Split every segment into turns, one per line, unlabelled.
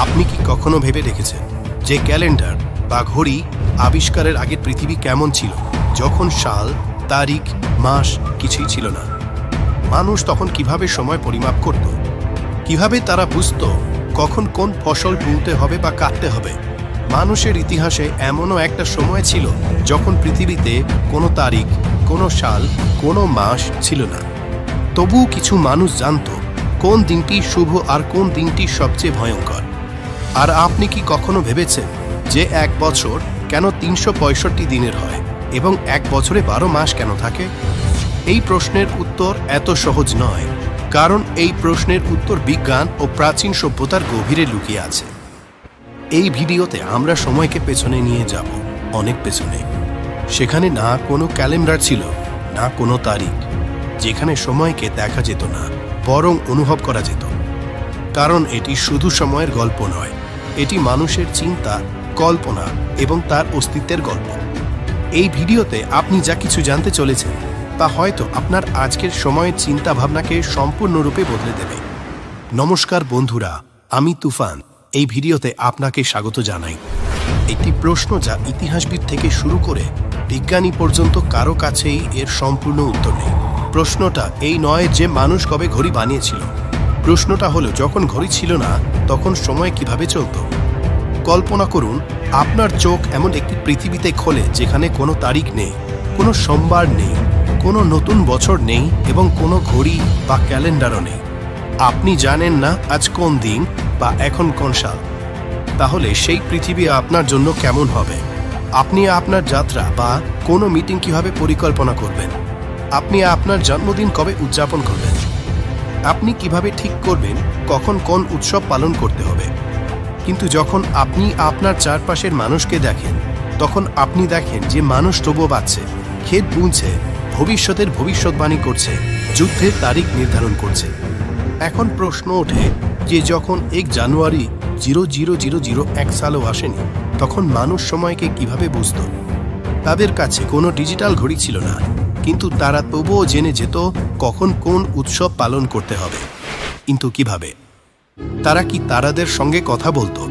আপনি কি কখনো ভেবে দেখেছেন যে ক্যালেন্ডার বা ঘড়ি আবিষ্কারের আগে পৃথিবী কেমন ছিল, যখন সাল, তারিখ, মাস কিছুই ছিল না? মানুষ তখন কিভাবে সময় পরিমাপ করত? কিভাবে তারা বুঝত কখন কোন ফসল তুলতে হবে বা কাটতে হবে? মানুষের ইতিহাসে এমনও একটা সময় ছিল যখন পৃথিবীতে কোনো তারিখ, কোনো সাল, কোনো মাস ছিল না। তবুও কিছু মানুষ জানত কোন দিনটি শুভ আর কোন দিনটি সবচেয়ে ভয়ঙ্কর। আর আপনি কি কখনো ভেবেছেন যে এক বছর কেন ৩৬৫ দিনের হয় এবং এক বছরে ১২ মাস কেন থাকে? এই প্রশ্নের উত্তর এত সহজ নয়, কারণ এই প্রশ্নের উত্তর বিজ্ঞান ও প্রাচীন সভ্যতার গভীরে লুকিয়ে আছে। এই ভিডিওতে আমরা সময়কে পেছনে নিয়ে যাব, অনেক পেছনে। সেখানে না কোনো ক্যালেন্ডার ছিল, না কোনো তারিখ, যেখানে সময়কে দেখা যেত না, বরং অনুভব করা যেত। কারণ এটি শুধু সময়ের গল্প নয়, এটি মানুষের চিন্তা, কল্পনা এবং তার অস্তিত্বের গল্প। এই ভিডিওতে আপনি যা কিছু জানতে চলেছেন তা হয়তো আপনার আজকের সময়ের চিন্তা ভাবনাকে সম্পূর্ণরূপে বদলে দেবে। নমস্কার বন্ধুরা, আমি তুফান। এই ভিডিওতে আপনাকে স্বাগত জানাই। একটি প্রশ্ন যা ইতিহাসবিদ থেকে শুরু করে বিজ্ঞানী পর্যন্ত কারো কাছেই এর সম্পূর্ণ উত্তর নেই। প্রশ্নটা এই নয় যে মানুষ কবে ঘড়ি বানিয়েছিল, প্রশ্নটা হলো যখন ঘড়ি ছিল না তখন সময় কিভাবে চলত। কল্পনা করুন আপনার চোখ এমন একটি পৃথিবীতে খোলে যেখানে কোনো তারিখ নেই, কোনো সোমবার নেই, কোনো নতুন বছর নেই এবং কোনো ঘড়ি বা ক্যালেন্ডারও নেই। আপনি জানেন না আজ কোন দিন বা এখন কোন সাল। তাহলে সেই পৃথিবী আপনার জন্য কেমন হবে? আপনি আপনার যাত্রা বা কোনো মিটিং কিভাবে পরিকল্পনা করবেন? আপনি আপনার জন্মদিন কবে উদযাপন করবেন? আপনি কিভাবে ঠিক করবেন কখন কোন উৎসব পালন করতে হবে? কিন্তু যখন আপনি আপনার চারপাশের মানুষকে দেখেন, তখন আপনি দেখেন যে মানুষ তবুও বাঁচছে, ক্ষেত বুনছে, ভবিষ্যতের ভবিষ্যৎবাণী করছে, যুদ্ধের তারিখ নির্ধারণ করছে। এখন প্রশ্ন ওঠে যে যখন ১ জানুয়ারি ০০০০ সালও আসেনি, তখন মানুষ সময়কে কিভাবে বুঝত? তাদের কাছে কোনো ডিজিটাল ঘড়ি ছিল না, কিন্তু তারা তবুও জেনে যেত কখন কোন উৎসব পালন করতে হবে। কিন্তু কিভাবে? তারা কি তারাদের সঙ্গে কথা বলতো,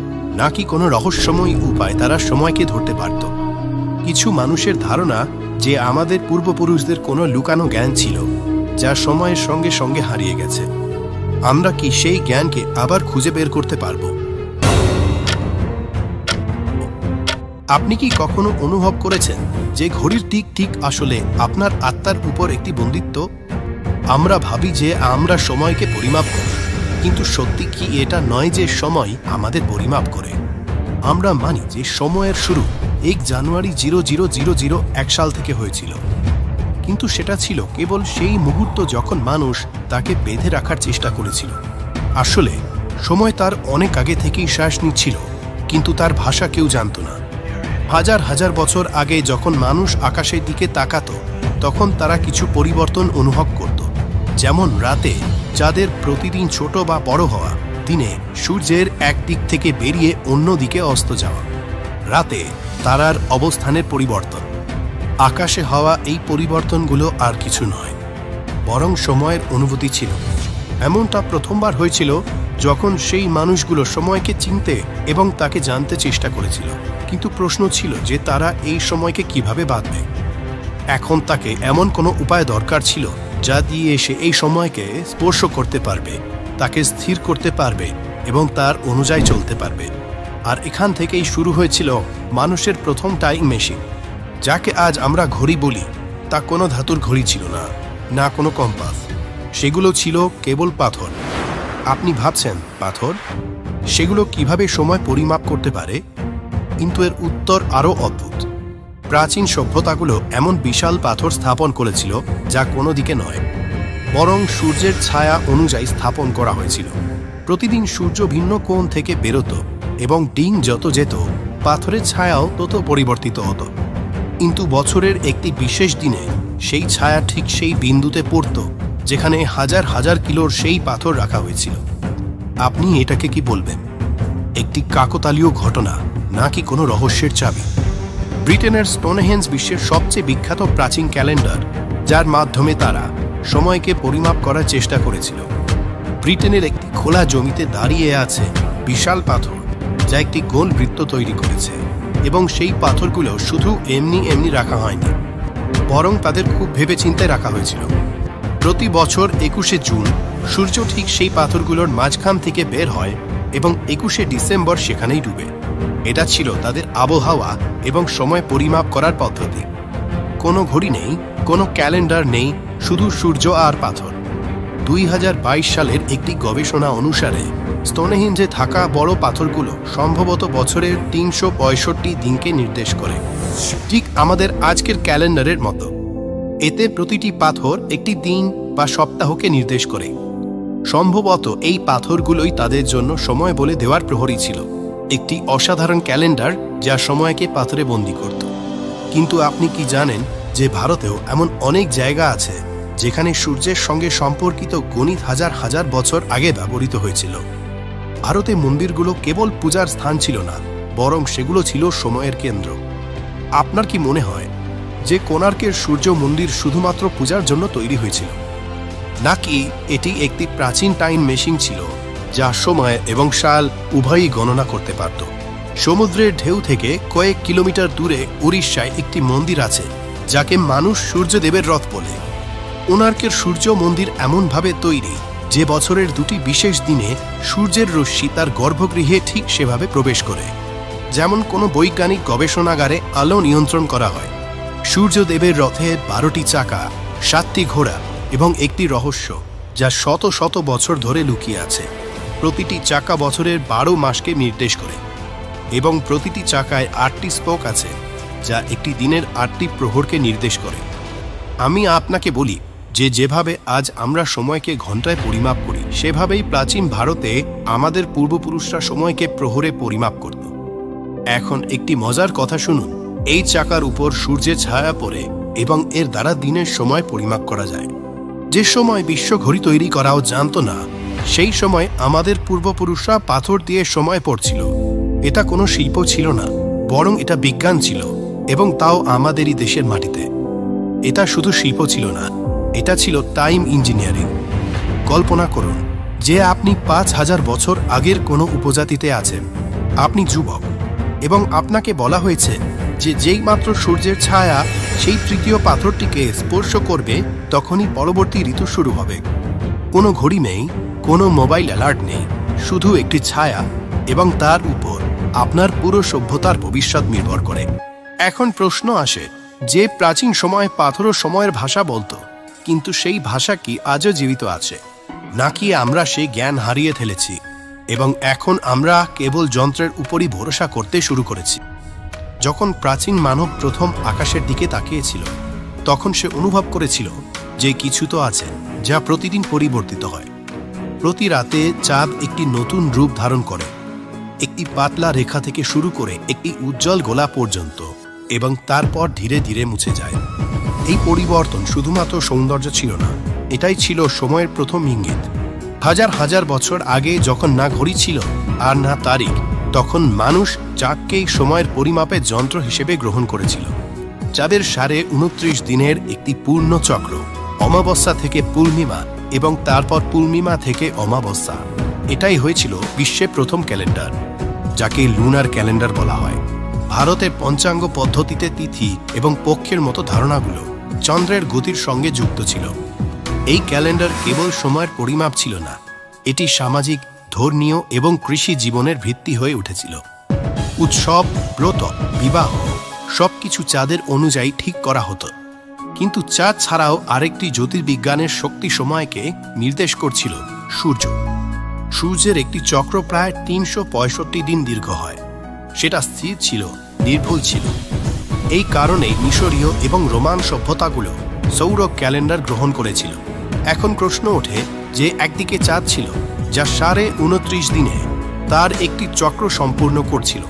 নাকি কোনো রহস্যময় উপায় তারা সময়কে ধরতে পারত? কিছু মানুষের ধারণা যে আমাদের পূর্বপুরুষদের কোনো লুকানো জ্ঞান ছিল যা সময়ের সঙ্গে সঙ্গে হারিয়ে গেছে। আমরা কি সেই জ্ঞানকে আবার খুঁজে বের করতে পারব? আপনি কি কখনো অনুভব করেছেন যে ঘড়ির টিক টিক আসলে আপনার আত্মার উপর একটি বন্দিত্ব? আমরা ভাবি যে আমরা সময়কে পরিমাপ করি, কিন্তু সত্যি কি এটা নয় যে সময় আমাদের পরিমাপ করে? আমরা মানি যে সময়ের শুরু ১ জানুয়ারি ০০০০ সাল থেকে হয়েছিল, কিন্তু সেটা ছিল কেবল সেই মুহূর্ত যখন মানুষ তাকে বেঁধে রাখার চেষ্টা করেছিল। আসলে সময় তার অনেক আগে থেকেই শ্বাস নিচ্ছিল, কিন্তু তার ভাষা কেউ জানত না। হাজার হাজার বছর আগে যখন মানুষ আকাশের দিকে তাকাত, তখন তারা কিছু পরিবর্তন অনুভব করত, যেমন রাতে চাঁদের প্রতিদিন ছোট বা বড় হওয়া, দিনে সূর্যের এক দিক থেকে বেরিয়ে অন্য দিকে অস্ত যাওয়া, রাতে তারার অবস্থানের পরিবর্তন। আকাশে হওয়া এই পরিবর্তনগুলো আর কিছু নয়, বরং সময়ের অনুভূতি ছিল। এমনটা প্রথমবার হয়েছিল যখন সেই মানুষগুলো সময়কে চিনতে এবং তাকে জানতে চেষ্টা করেছিল। কিন্তু প্রশ্ন ছিল যে তারা এই সময়কে কিভাবে বাঁধবে। এখন তাকে এমন কোনো উপায় দরকার ছিল যা দিয়ে সে এই সময়কে স্পর্শ করতে পারবে, তাকে স্থির করতে পারবে এবং তার অনুযায়ী চলতে পারবে। আর এখান থেকেই শুরু হয়েছিল মানুষের প্রথম টাইম মেশিন, যাকে আজ আমরা ঘড়ি বলি। তা কোনো ধাতুর ঘড়ি ছিল না, না কোনো কম্পাস, সেগুলো ছিল কেবল পাথর। আপনি ভাবছেন পাথর? সেগুলো কিভাবে সময় পরিমাপ করতে পারে? কিন্তু এর উত্তর আরও অদ্ভুত। প্রাচীন সভ্যতাগুলো এমন বিশাল পাথর স্থাপন করেছিল যা কোনো দিকে নয়, বরং সূর্যের ছায়া অনুযায়ী স্থাপন করা হয়েছিল। প্রতিদিন সূর্য ভিন্ন কোণ থেকে বেরোত এবং দিন যত যেত পাথরের ছায়াও তত পরিবর্তিত হতো। কিন্তু বছরের একটি বিশেষ দিনে সেই ছায়া ঠিক সেই বিন্দুতে পড়ত যেখানে হাজার হাজার কিলোর সেই পাথর রাখা হয়েছিল। আপনি এটাকে কি বলবেন? একটি কাকতালীয় ঘটনা, নাকি কোনো রহস্যের চাবি? ব্রিটেনের স্টোনহেঞ্জ বিশ্বের সবচেয়ে বিখ্যাত প্রাচীন ক্যালেন্ডার, যার মাধ্যমে তারা সময়কে পরিমাপ করার চেষ্টা করেছিল। ব্রিটেনের একটি খোলা জমিতে দাঁড়িয়ে আছে বিশাল পাথর যা একটি গোল বৃত্ত তৈরি করেছে, এবং সেই পাথরগুলো শুধু এমনি এমনি রাখা হয়নি, বরং তাদের খুব ভেবেচিন্তে রাখা হয়েছিল। প্রতি বছর 21শে জুন সূর্য ঠিক সেই পাথরগুলোর মাঝখান থেকে বের হয় এবং 21শে ডিসেম্বর সেখানেই ডুবে। এটা ছিল তাদের আবহাওয়া এবং সময় পরিমাপ করার পদ্ধতি। কোনো ঘড়ি নেই, কোনো ক্যালেন্ডার নেই, শুধু সূর্য আর পাথর। 2022 সালের একটি গবেষণা অনুসারে স্টোনহেঞ্জে থাকা বড় পাথরগুলো সম্ভবত বছরের 365 দিনকে নির্দেশ করে, ঠিক আমাদের আজকের ক্যালেন্ডারের মতো। এতে প্রতিটি পাথর একটি দিন বা সপ্তাহকে নির্দেশ করে। সম্ভবত এই পাথরগুলোই তাদের জন্য সময় বলে দেওয়ার প্রহরী ছিল, একটি অসাধারণ ক্যালেন্ডার যা সময়কে পাথরে বন্দী করত। কিন্তু আপনি কি জানেন যে ভারতেও এমন অনেক জায়গা আছে যেখানে সূর্যের সঙ্গে সম্পর্কিত গণিত হাজার হাজার বছর আগে ব্যবহৃত হয়েছিল? ভারতে মন্দিরগুলো কেবল পূজার স্থান ছিল না, বরং সেগুলো ছিল সময়ের কেন্দ্র। আপনার কি মনে হয় যে কোণার্কের সূর্য মন্দির শুধুমাত্র পূজার জন্য তৈরি হয়েছিল, নাকি এটি একটি প্রাচীন টাইম মেশিন ছিল যা সময় এবং সাল উভয়ই গণনা করতে পারত? সমুদ্রের ঢেউ থেকে কয়েক কিলোমিটার দূরে উড়িষ্যায় একটি মন্দির আছে যাকে মানুষ সূর্যদেবের রথ বলে। কোণার্কের সূর্য মন্দির এমনভাবে তৈরি যে বছরের দুটি বিশেষ দিনে সূর্যের রশ্মি তার গর্ভগৃহে ঠিক সেভাবে প্রবেশ করে, যেমন কোনো বৈজ্ঞানিক গবেষণাগারে আলো নিয়ন্ত্রণ করা হয়। সূর্যদেবের রথে 12টি চাকা, 7টি ঘোড়া এবং একটি রহস্য যা শত শত বছর ধরে লুকিয়ে আছে। প্রতিটি চাকা বছরের 12 মাসকে নির্দেশ করে, এবং প্রতিটি চাকায় 8টি স্পোক আছে যা একটি দিনের 8টি প্রহরকে নির্দেশ করে। আমি আপনাকে বলি যে যেভাবে আজ আমরা সময়কে ঘন্টায় পরিমাপ করি, সেভাবেই প্রাচীন ভারতে আমাদের পূর্বপুরুষরা সময়কে প্রহরে পরিমাপ করত। এখন একটি মজার কথা শুনুন। এই চাকার উপর সূর্যের ছায়া পড়ে এবং এর দ্বারা দিনের সময় পরিমাপ করা যায়। যে সময় বিশ্ব ঘড়ি তৈরি করাও জানত না, সেই সময় আমাদের পূর্বপুরুষরা পাথর দিয়ে সময় পড়ছিল। এটা কোনো শিল্প ছিল না, বরং এটা বিজ্ঞান ছিল, এবং তাও আমাদেরই দেশের মাটিতে। এটা শুধু শিল্প ছিল না, এটা ছিল টাইম ইঞ্জিনিয়ারিং। কল্পনা করুন যে আপনি 5000 বছর আগের কোনো উপজাতিতে আছেন। আপনি যুবক, এবং আপনাকে বলা হয়েছে যে যেই মাত্র সূর্যের ছায়া সেই তৃতীয় পাথরটিকে স্পর্শ করবে, তখনই পরবর্তী ঋতু শুরু হবে। কোনো ঘড়ি নেই, কোনো মোবাইল অ্যালার্ট নেই, শুধু একটি ছায়া, এবং তার উপর আপনার পুরো সভ্যতার ভবিষ্যৎ নির্ভর করে। এখন প্রশ্ন আসে যে প্রাচীন সময়ে পাথরও সময়ের ভাষা বলতো, কিন্তু সেই ভাষা কি আজও জীবিত আছে, নাকি আমরা সেই জ্ঞান হারিয়ে ফেলেছি এবং এখন আমরা কেবল যন্ত্রের উপরই ভরসা করতে শুরু করেছি? যখন প্রাচীন মানব প্রথম আকাশের দিকে তাকিয়েছিল, তখন সে অনুভব করেছিল যে কিছু তো আছে যা প্রতিদিন পরিবর্তিত হয়। প্রতি রাতে চাঁদ একটি নতুন রূপ ধারণ করে, একটি পাতলা রেখা থেকে শুরু করে একটি উজ্জ্বল গোলা পর্যন্ত, এবং তারপর ধীরে ধীরে মুছে যায়। এই পরিবর্তন শুধুমাত্র সৌন্দর্য ছিল না, এটাই ছিল সময়ের প্রথম ইঙ্গিত। হাজার হাজার বছর আগে যখন না ঘড়ি ছিল আর না তারিখ, তখন মানুষ চাঁদকেই সময়ের পরিমাপের যন্ত্র হিসেবে গ্রহণ করেছিল। চাঁদের 29.5 দিনের একটি পূর্ণ চক্র, অমাবস্যা থেকে পূর্ণিমা এবং তারপর পূর্ণিমা থেকে অমাবস্যা। এটাই হয়েছিল বিশ্বের প্রথম ক্যালেন্ডার, যাকে লুনার ক্যালেন্ডার বলা হয়। ভারতের পঞ্চাঙ্গ পদ্ধতিতে তিথি এবং পক্ষের মতো ধারণাগুলো চন্দ্রের গতির সঙ্গে যুক্ত ছিল। এই ক্যালেন্ডার কেবল সময়ের পরিমাপ ছিল না, এটি সামাজিক, ধর্মীয় এবং কৃষি জীবনের ভিত্তি হয়ে উঠেছিল। উৎসব, ব্রত, বিবাহ সবকিছু চাঁদের অনুযায়ী ঠিক করা হতো। কিন্তু চাঁদ ছাড়াও আরেকটি জ্যোতির্বিজ্ঞানের শক্তি সময়কে নির্দেশ করছিল, সূর্য। সূর্যের একটি চক্র প্রায় 365 দিন দীর্ঘ হয়। সেটা স্থির ছিল, নির্ভুল ছিল। এই কারণে মিশরীয় এবং রোমান সভ্যতাগুলো সৌর ক্যালেন্ডার গ্রহণ করেছিল। এখন প্রশ্ন ওঠে যে একদিকে চাঁদ ছিল যা 29.5 দিনে তার একটি চক্র সম্পূর্ণ করছিল,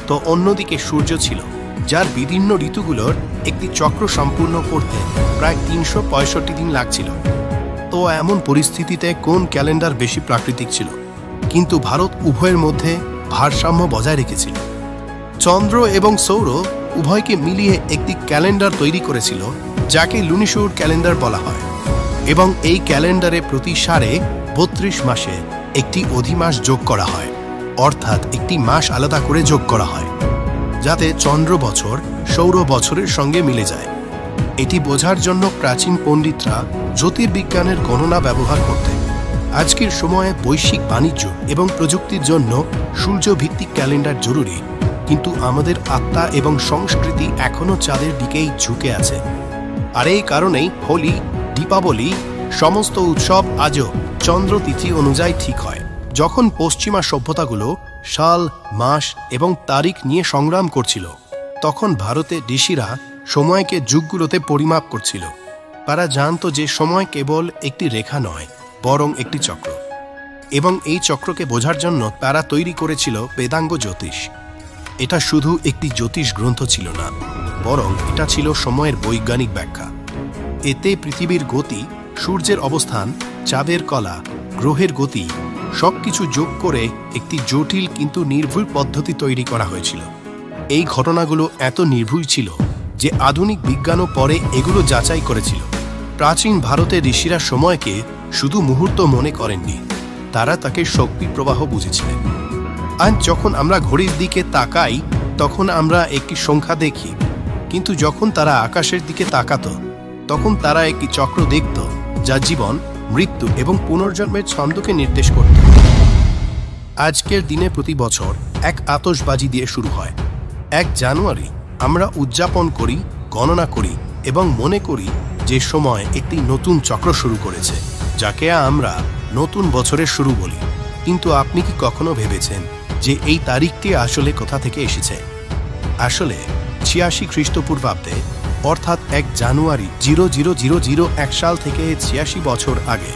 তো অন্যদিকে সূর্য ছিল যার বিভিন্ন ঋতুগুলোর একটি চক্র সম্পূর্ণ করতে প্রায় 365 দিন লাগছিল। তো এমন পরিস্থিতিতে কোন ক্যালেন্ডার বেশি প্রাকৃতিক ছিল? কিন্তু ভারত উভয়ের মধ্যে ভারসাম্য বজায় রেখেছিল। চন্দ্র এবং সৌর উভয়কে মিলিয়ে একটি ক্যালেন্ডার তৈরি করেছিল, যাকে লুনিসৌর ক্যালেন্ডার বলা হয়, এবং এই ক্যালেন্ডারে প্রতি 32 মাসে একটি অধিমাস যোগ করা হয়। অর্থাৎ একটি মাস আলাদা করে যোগ করা হয়, যাতে চন্দ্র বছর সৌর বছরের সঙ্গে মিলে যায়। এটি বোঝার জন্য প্রাচীন পণ্ডিতরা জ্যোতির্বিজ্ঞানের গণনা ব্যবহার করতেন। আজকের সময়ে বৈশ্বিক বাণিজ্য এবং প্রযুক্তির জন্য সূর্যভিত্তিক ক্যালেন্ডার জরুরি, কিন্তু আমাদের আত্মা এবং সংস্কৃতি এখনও চাঁদের দিকেই ঝুঁকে আছে। আর এই কারণেই হোলি, দীপাবলি, সমস্ত উৎসব আজও চন্দ্রতিথি অনুযায়ী ঠিক হয়। যখন পশ্চিমা সভ্যতাগুলো সাল, মাস এবং তারিখ নিয়ে সংগ্রাম করছিল, তখন ভারতের ঋষিরা সময়কে যুগগুলোতে পরিমাপ করছিল। তারা জানত যে সময় কেবল একটি রেখা নয়, বরং একটি চক্র, এবং এই চক্রকে বোঝার জন্য তারা তৈরি করেছিল বেদাঙ্গ জ্যোতিষ। এটা শুধু একটি জ্যোতিষ গ্রন্থ ছিল না, বরং এটা ছিল সময়ের বৈজ্ঞানিক ব্যাখ্যা। এতে পৃথিবীর গতি, সূর্যের অবস্থান, চাঁদের কলা, গ্রহের গতি সবকিছু যোগ করে একটি জটিল কিন্তু নির্ভুল পদ্ধতি তৈরি করা হয়েছিল। এই ঘটনাগুলো এত নির্ভুল ছিল যে আধুনিক বিজ্ঞানও পরে এগুলো যাচাই করেছিল। প্রাচীন ভারতের ঋষিরা সময়কে শুধু মুহূর্ত মনে করেননি, তারা তাকে শক্তি প্রবাহ বুঝেছিলেন। আজ যখন আমরা ঘড়ির দিকে তাকাই, তখন আমরা একটি সংখ্যা দেখি, কিন্তু যখন তারা আকাশের দিকে তাকাত, তখন তারা একটি চক্র দেখত যা জীবন, মৃত্যু এবং পুনর্জন্মের ছন্দকে নির্দেশ করত। আজকের দিনে প্রতি বছর এক আতশবাজি দিয়ে শুরু হয়। 1 জানুয়ারি আমরা উদযাপন করি, গণনা করি এবং মনে করি যে সময় একটি নতুন চক্র শুরু করেছে, যাকে আমরা নতুন বছরের শুরু বলি। কিন্তু আপনি কি কখনো ভেবেছেন যে এই তারিখটি আসলে কোথা থেকে এসেছে? আসলে 86 খ্রিস্টপূর্বাব্দে, অর্থাৎ 1 জানুয়ারি 0001 সাল থেকে 86 বছর আগে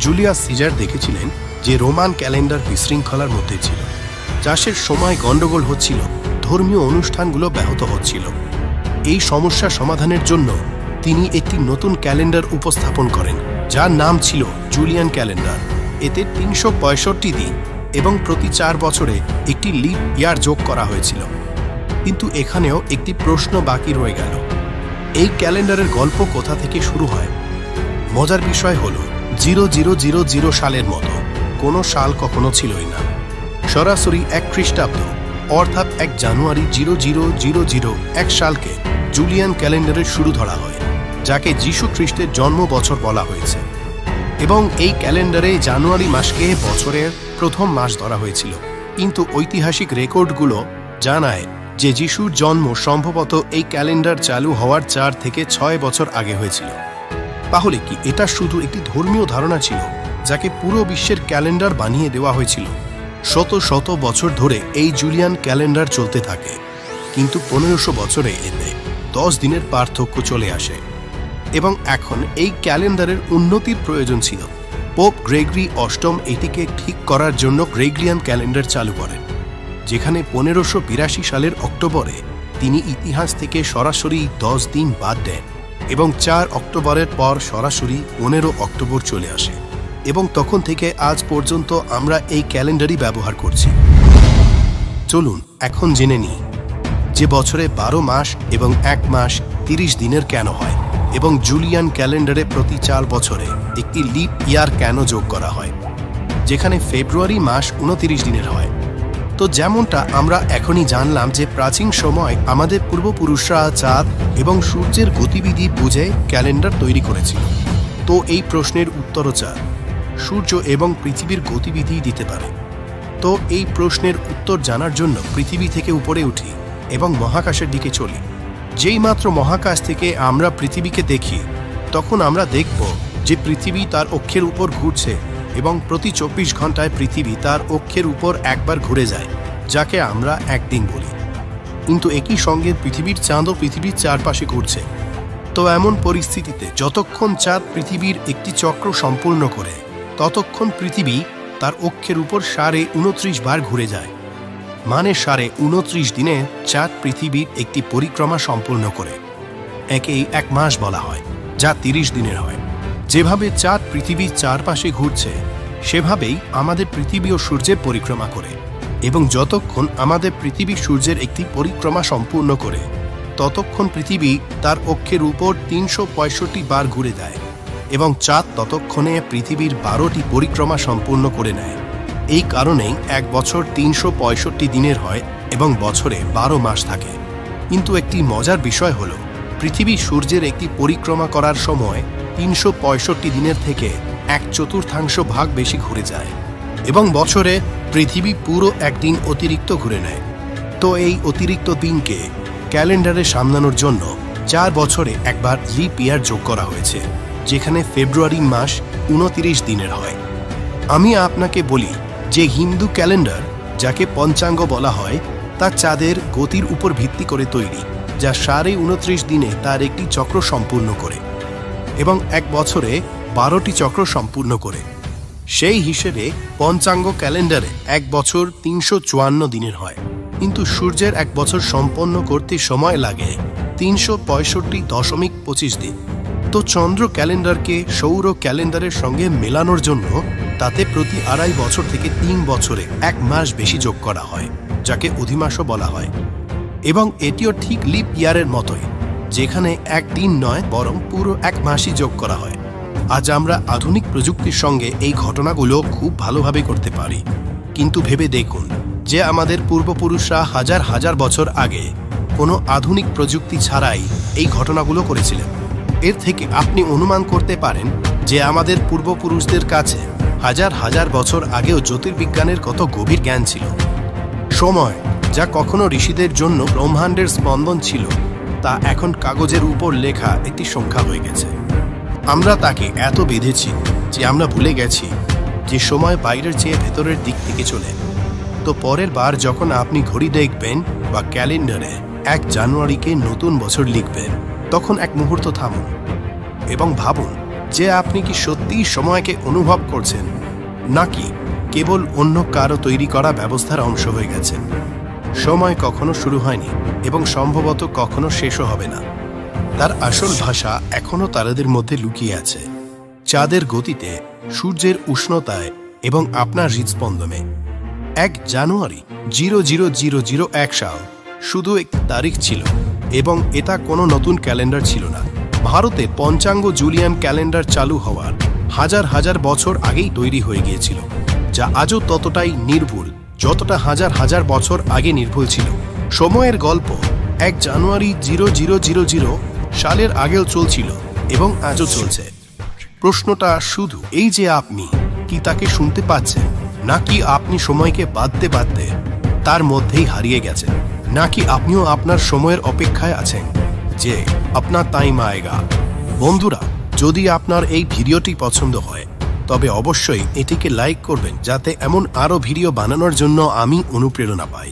জুলিয়াস সিজার দেখেছিলেন যে রোমান ক্যালেন্ডার বিশৃঙ্খলার মধ্যে ছিল। চাষের সময় গণ্ডগোল হচ্ছিল, ধর্মীয় অনুষ্ঠানগুলো ব্যাহত হচ্ছিল। এই সমস্যা সমাধানের জন্য তিনি একটি নতুন ক্যালেন্ডার উপস্থাপন করেন, যার নাম ছিল জুলিয়ান ক্যালেন্ডার। এতে 365 দিন এবং প্রতি 4 বছরে একটি লিপ ইয়ার যোগ করা হয়েছিল। কিন্তু এখানেও একটি প্রশ্ন বাকি রয়ে গেল, এই ক্যালেন্ডারের গল্প কোথা থেকে শুরু হয়? মজার বিষয় হল 0000 সালের মতো কোনো সাল কখনো ছিলই না। সরাসরি 1 খ্রিস্টাব্দ, অর্থাৎ 1 জানুয়ারি 0001 সালকে জুলিয়ান ক্যালেন্ডারের শুরু ধরা হয়, যাকে যীশু খ্রিস্টের জন্ম বছর বলা হয়েছে। এবং এই ক্যালেন্ডারে জানুয়ারি মাসকে বছরের প্রথম মাস ধরা হয়েছিল। কিন্তু ঐতিহাসিক রেকর্ডগুলো জানায় যে যিশুর জন্ম সম্ভবত এই ক্যালেন্ডার চালু হওয়ার 4 থেকে 6 বছর আগে হয়েছিল। তাহলে কি এটা শুধু একটি ধর্মীয় ধারণা ছিল, যাকে পুরো বিশ্বের ক্যালেন্ডার বানিয়ে দেওয়া হয়েছিল? শত শত বছর ধরে এই জুলিয়ান ক্যালেন্ডার চলতে থাকে, কিন্তু 1500 বছরে এতে 10 দিনের পার্থক্য চলে আসে। এবং এখন এই ক্যালেন্ডারের উন্নতির প্রয়োজন ছিল। পোপ গ্রেগরি অষ্টম এটিকে ঠিক করার জন্য গ্রেগরিয়ান ক্যালেন্ডার চালু করেন, যেখানে 1582 সালের অক্টোবরে তিনি ইতিহাস থেকে সরাসরি 10 দিন বাদ দেন এবং 4 অক্টোবরের পর সরাসরি 15 অক্টোবর চলে আসে। এবং তখন থেকে আজ পর্যন্ত আমরা এই ক্যালেন্ডারই ব্যবহার করছি। চলুন এখন জেনে নিই যে বছরে 12 মাস এবং 1 মাস 30 দিনের কেন হয়, এবং জুলিয়ান ক্যালেন্ডারে প্রতি 4 বছরে একটি লিপ ইয়ার কেন যোগ করা হয়, যেখানে ফেব্রুয়ারি মাস 29 দিনের হয়। তো যেমনটা আমরা এখনই জানলাম যে প্রাচীন সময় আমাদের পূর্বপুরুষরা চাঁদ এবং সূর্যের গতিবিধি বুঝে ক্যালেন্ডার তৈরি করেছিল। তো এই প্রশ্নের উত্তরও চাঁদ, সূর্য এবং পৃথিবীর গতিবিধি দিতে পারে। তো এই প্রশ্নের উত্তর জানার জন্য পৃথিবী থেকে উপরে উঠি এবং মহাকাশের দিকে চলি। যেই মাত্র মহাকাশ থেকে আমরা পৃথিবীকে দেখি, তখন আমরা দেখব যে পৃথিবী তার অক্ষের উপর ঘুরছে এবং প্রতি 24 ঘন্টায় পৃথিবী তার অক্ষের উপর একবার ঘুরে যায়, যাকে আমরা একদিন বলি। কিন্তু একই সঙ্গে পৃথিবীর চাঁদও পৃথিবীর চারপাশে ঘুরছে। তো এমন পরিস্থিতিতে যতক্ষণ চাঁদ পৃথিবীর একটি চক্র সম্পূর্ণ করে, ততক্ষণ পৃথিবী তার অক্ষের উপর 29.5 বার ঘুরে যায়। মানে 29.5 দিনে চাঁদ পৃথিবীর একটি পরিক্রমা সম্পূর্ণ করে। একেই 1 মাস বলা হয়, যা 30 দিনের হয়। যেভাবে চাঁদ পৃথিবীর চারপাশে ঘুরছে, সেভাবেই আমাদের পৃথিবীও সূর্যের পরিক্রমা করে। এবং যতক্ষণ আমাদের পৃথিবী সূর্যের একটি পরিক্রমা সম্পূর্ণ করে, ততক্ষণ পৃথিবী তার অক্ষের উপর 365 বার ঘুরে দেয় এবং চাঁদ ততক্ষণে পৃথিবীর 12টি পরিক্রমা সম্পূর্ণ করে নেয়। এই কারণেই এক বছর ৩৬৫ দিনের হয় এবং বছরে ১২ মাস থাকে। কিন্তু একটি মজার বিষয় হল পৃথিবী সূর্যের একটি পরিক্রমা করার সময় ৩৬৫ দিনের থেকে ১/৪ ভাগ বেশি ঘুরে যায় এবং বছরে পৃথিবী পুরো একদিন অতিরিক্ত ঘুরে নেয়। তো এই অতিরিক্ত দিনকে ক্যালেন্ডারে সামলানোর জন্য ৪ বছরে একবার লিপ ইয়ার যোগ করা হয়েছে, যেখানে ফেব্রুয়ারি মাস ২৯ দিনের হয়। আমি আপনাকে বলি যে হিন্দু ক্যালেন্ডার, যাকে পঞ্চাঙ্গ বলা হয়, তা চাঁদের গতির উপর ভিত্তি করে তৈরি, যা ২৯.৫ দিনে তার একটি চক্র সম্পূর্ণ করে এবং এক বছরে ১২টি চক্র সম্পূর্ণ করে। সেই হিসেবে পঞ্চাঙ্গ ক্যালেন্ডারে এক বছর ৩৫৪ দিনের হয়, কিন্তু সূর্যের এক বছর সম্পন্ন করতে সময় লাগে ৩৬৫.২৫ দিন। তো চন্দ্র ক্যালেন্ডারকে সৌর ক্যালেন্ডারের সঙ্গে মেলানোর জন্য তাতে প্রতি ২.৫ বছর থেকে ৩ বছরে ১ মাস বেশি যোগ করা হয়, যাকে অধিমাসও বলা হয়। এবং এটিও ঠিক লিপ ইয়ারের মতোই, যেখানে এক দিন নয় বরং পুরো ১ মাসই যোগ করা হয়। আজ আমরা আধুনিক প্রযুক্তির সঙ্গে এই ঘটনাগুলো খুব ভালোভাবে করতে পারি, কিন্তু ভেবে দেখুন যে আমাদের পূর্বপুরুষরা হাজার হাজার বছর আগে কোনো আধুনিক প্রযুক্তি ছাড়াই এই ঘটনাগুলো করেছিলেন। এর থেকে আপনি অনুমান করতে পারেন যে আমাদের পূর্বপুরুষদের কাছে হাজার হাজার বছর আগেও জ্যোতির্বিজ্ঞানের কত গভীর জ্ঞান ছিল। সময়, যা কখনো ঋষিদের জন্য ব্রহ্মাণ্ডের স্পন্দন ছিল, তা এখন কাগজের উপর লেখা একটি সংখ্যা হয়ে গেছে। আমরা তাকে এত বেঁধেছি যে আমরা ভুলে গেছি যে সময় বাইরের চেয়ে ভেতরের দিক থেকে চলে। তো পরের বার যখন আপনি ঘড়ি দেখবেন বা ক্যালেন্ডারে ১ জানুয়ারিকে নতুন বছর লিখবেন, তখন এক মুহূর্ত থামুন এবং ভাবুন যে আপনি কি সত্যিই সময়কে অনুভব করছেন, নাকি কেবল অন্য কারো তৈরি করা ব্যবস্থার অংশ হয়ে গেছেন। সময় কখনো শুরু হয়নি এবং সম্ভবত কখনো শেষও হবে না। তার আসল ভাষা এখনো তারাদের মধ্যে লুকিয়ে আছে, চাঁদের গতিতে, সূর্যের উষ্ণতায় এবং আপনার হৃদস্পন্দনে। ১ জানুয়ারি ০০০০১ সাল শুধু একটি তারিখ ছিল এবং এটা কোনো নতুন ক্যালেন্ডার ছিল না। ভারতে পঞ্চাঙ্গ জুলিয়ান ক্যালেন্ডার চালু হওয়ার হাজার হাজার বছর আগেই তৈরি হয়ে গিয়েছিল, যা আজও ততটাই নির্ভুল যতটা হাজার হাজার বছর আগে নির্ভুল ছিল। সময়ের গল্প ১ জানুয়ারি ০০০০ সালের আগেও চলছিল এবং আজও চলছে। প্রশ্নটা শুধু এই যে আপনি কি তাকে শুনতে পাচ্ছেন, নাকি আপনি সময়কে বাঁধতে বাঁধতে তার মধ্যেই হারিয়ে গেছেন, নাকি আপনিও আপনার সময়ের অপেক্ষায় আছেন যে আপনার টাইম আয়েগা। বন্ধুরা, যদি আপনার এই ভিডিওটি পছন্দ হয় তবে অবশ্যই এটিকে লাইক করবেন, যাতে এমন আরও ভিডিও বানানোর জন্য আমি অনুপ্রেরণা পাই।